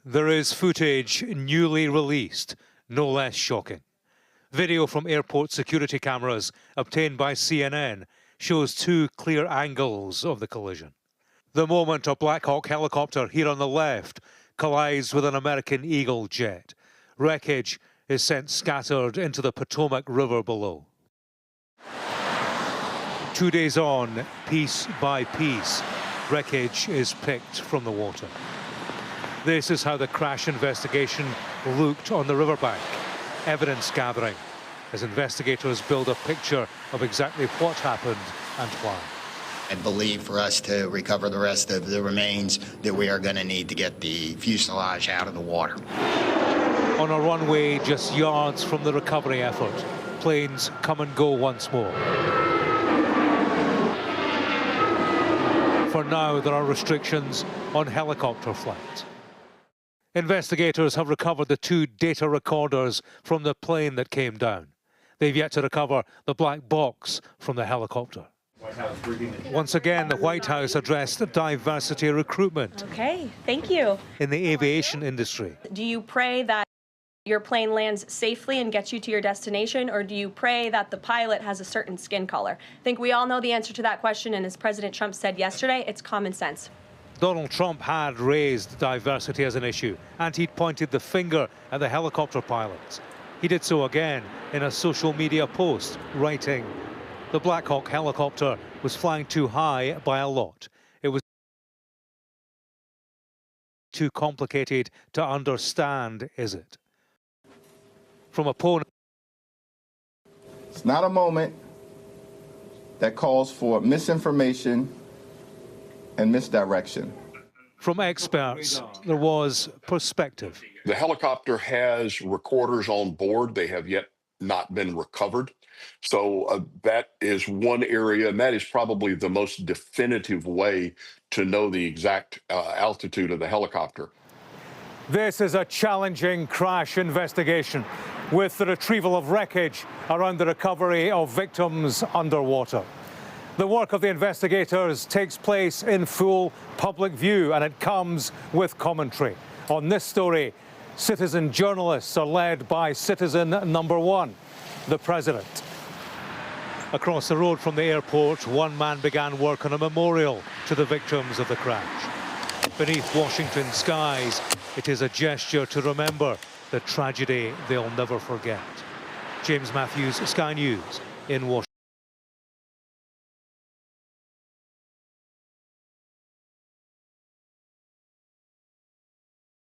There is footage newly released, no less shocking. Video from airport security cameras obtained by CNN shows two clear angles of the collision. The moment a Black Hawk helicopter here on the left collides with an American Eagle jet. Wreckage is sent scattered into the Potomac River below. 2 days on, piece by piece, wreckage is picked from the water. This is how the crash investigation looked on the riverbank. Evidence gathering as investigators build a picture of exactly what happened and why. I believe for us to recover the rest of the remains that we are going to need to get the fuselage out of the water. On a runway just yards from the recovery effort, planes come and go once more. For now, there are restrictions on helicopter flight. Investigators have recovered the two data recorders from the plane that came down. They've yet to recover the black box from the helicopter. Once again, the White House addressed diversity recruitment. Okay, thank you. In the aviation industry. Do you pray that your plane lands safely and gets you to your destination, or do you pray that the pilot has a certain skin color? I think we all know the answer to that question, and as President Trump said yesterday, it's common sense. Donald Trump had raised diversity as an issue, and he'd pointed the finger at the helicopter pilots. He did so again in a social media post, writing, "The Black Hawk helicopter was flying too high by a lot. It was too complicated to understand, is it?" From opponents. It's not a moment that calls for misinformation and misdirection. From experts, there was perspective. The helicopter has recorders on board. They have yet not been recovered. So that is one area, and that is probably the most definitive way to know the exact altitude of the helicopter. This is a challenging crash investigation with the retrieval of wreckage around the recovery of victims underwater. The work of the investigators takes place in full public view, and it comes with commentary. On this story, citizen journalists are led by citizen number one, the president. Across the road from the airport, one man began work on a memorial to the victims of the crash. Beneath Washington skies, it is a gesture to remember the tragedy they'll never forget. James Matthews, Sky News in Washington.